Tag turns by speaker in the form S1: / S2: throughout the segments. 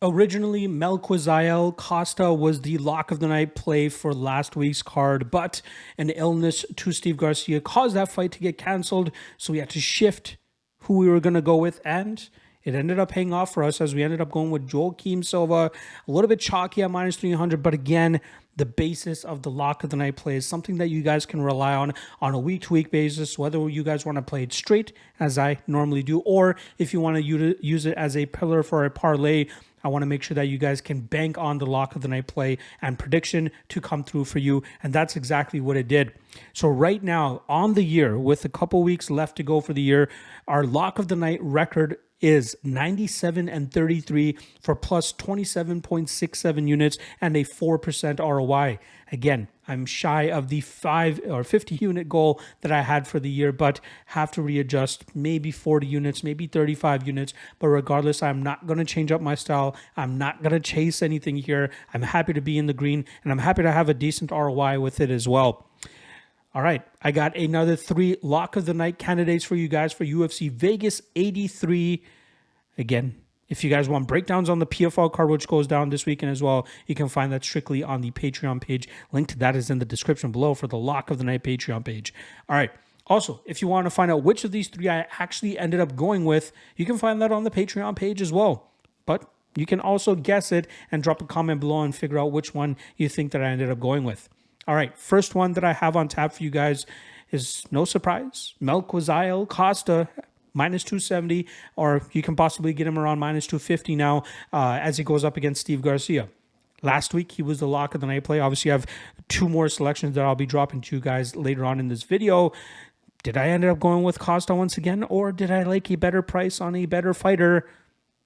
S1: Originally, Melquizael Costa was the lock of the night play for last week's card, but an illness to Steve Garcia caused that fight to get canceled, so we had to shift who we were going to go with, and it ended up paying off for us as we ended up going with Joaquim Silva. A little bit chalky at minus 300, but again, the basis of the lock of the night play is something that you guys can rely on a week-to-week basis, whether you guys want to play it straight, as I normally do, or if you want to use it as a pillar for a parlay. I want to make sure that you guys can bank on the lock of the night play and prediction to come through for you. And that's exactly what it did. So right now on the year, with a couple weeks left to go for the year, our lock of the night record is 97-33 for plus 27.67 units and a 4% ROI. Again, I'm shy of the 5 or 50 unit goal that I had for the year, but have to readjust maybe 40 units, maybe 35 units. But regardless, I'm not going to change up my style. I'm not going to chase anything here. I'm happy to be in the green, and I'm happy to have a decent ROI with it as well. All right, I got another 3 lock of the night candidates for you guys for UFC Vegas 83. Again, if you guys want breakdowns on the PFL card, which goes down this weekend as well, you can find that strictly on the Patreon page. Link to that is in the description below for the lock of the night Patreon page. All right. Also, if you want to find out which of these 3 I actually ended up going with, you can find that on the Patreon page as well. But you can also guess it and drop a comment below and figure out which one you think that I ended up going with. All right, first one that I have on tap for you guys is no surprise. Melquizael Costa, minus 270, or you can possibly get him around minus 250 now as he goes up against Steve Garcia. Last week, he was the lock of the night play. Obviously, I have 2 more selections that I'll be dropping to you guys later on in this video. Did I end up going with Costa once again, or did I like a better price on a better fighter?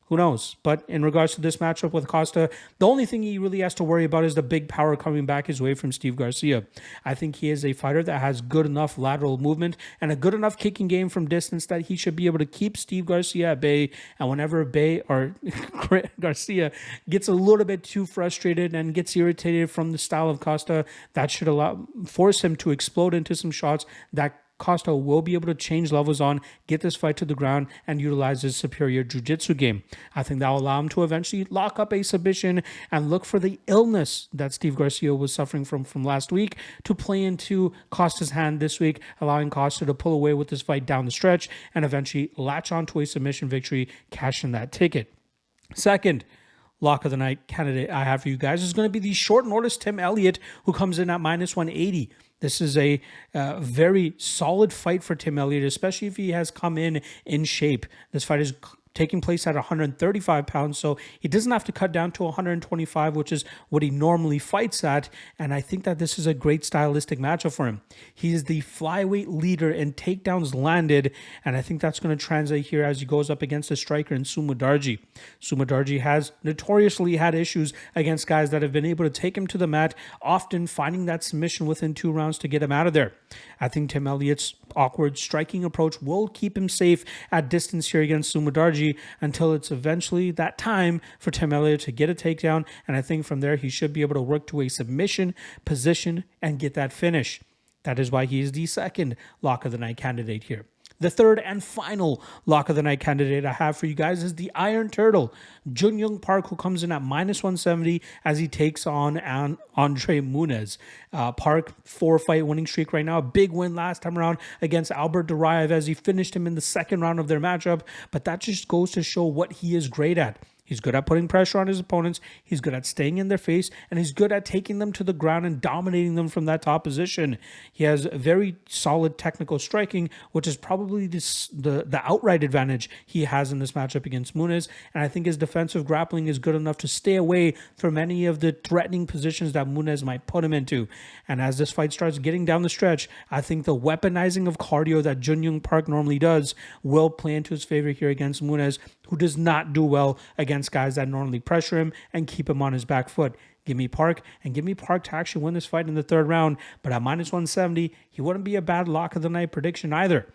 S1: Who knows? But in regards to this matchup with Costa, the only thing he really has to worry about is the big power coming back his way from Steve Garcia. I think he is a fighter that has good enough lateral movement and a good enough kicking game from distance that he should be able to keep Steve Garcia at bay. And whenever Garcia gets a little bit too frustrated and gets irritated from the style of Costa, that should force him to explode into some shots that Costa will be able to change levels on, get this fight to the ground, and utilize his superior jiu-jitsu game. I think that will allow him to eventually lock up a submission and look for the illness that Steve Garcia was suffering from last week to play into Costa's hand this week, allowing Costa to pull away with this fight down the stretch and eventually latch onto a submission victory, cash in that ticket. Second lock of the night candidate I have for you guys is going to be the short notice Tim Elliott, who comes in at minus 180. This is a very solid fight for Tim Elliott, especially if he has come in shape. This fight is taking place at 135 pounds, so he doesn't have to cut down to 125, which is what he normally fights at, and I think that this is a great stylistic matchup for him. He is the flyweight leader in takedowns landed, and I think that's going to translate here as he goes up against a striker in Sumudaerji. Sumudaerji has notoriously had issues against guys that have been able to take him to the mat, often finding that submission within 2 rounds to get him out of there. I think Tim Elliott's awkward striking approach will keep him safe at distance here against Sumudaerji until it's eventually that time for Tim Elliott to get a takedown, and I think from there he should be able to work to a submission position and get that finish. That is why he is the second lock of the night candidate here. The third and final lock of the night candidate I have for you guys is the Iron Turtle, Jun Young Park, who comes in at minus 170 as he takes on Andre Muniz. Park, 4-fight winning streak right now. A big win last time around against Albert Duraev as he finished him in the second round of their matchup. But that just goes to show what he is great at. He's good at putting pressure on his opponents. He's good at staying in their face, and he's good at taking them to the ground and dominating them from that top position. He has very solid technical striking, which is probably the outright advantage he has in this matchup against Muniz. And I think his defensive grappling is good enough to stay away from any of the threatening positions that Muniz might put him into. And as this fight starts getting down the stretch, I think the weaponizing of cardio that Jun Young Park normally does will play into his favor here against Muniz, who does not do well against guys that normally pressure him and keep him on his back foot. Give me Park, and give me Park to actually win this fight in the third round. But at minus 170, he wouldn't be a bad lock of the night prediction either.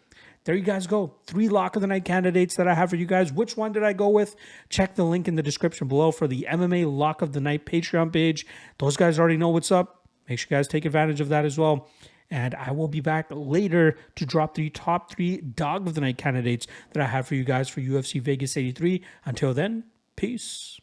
S1: There you guys go. 3 lock of the night candidates that I have for you guys. Which one did I go with? Check the link in the description below for the MMA Lock of the Night Patreon page. Those guys already know what's up. Make sure you guys take advantage of that as well. And I will be back later to drop the top 3 dog of the night candidates that I have for you guys for UFC Vegas 83. Until then, peace.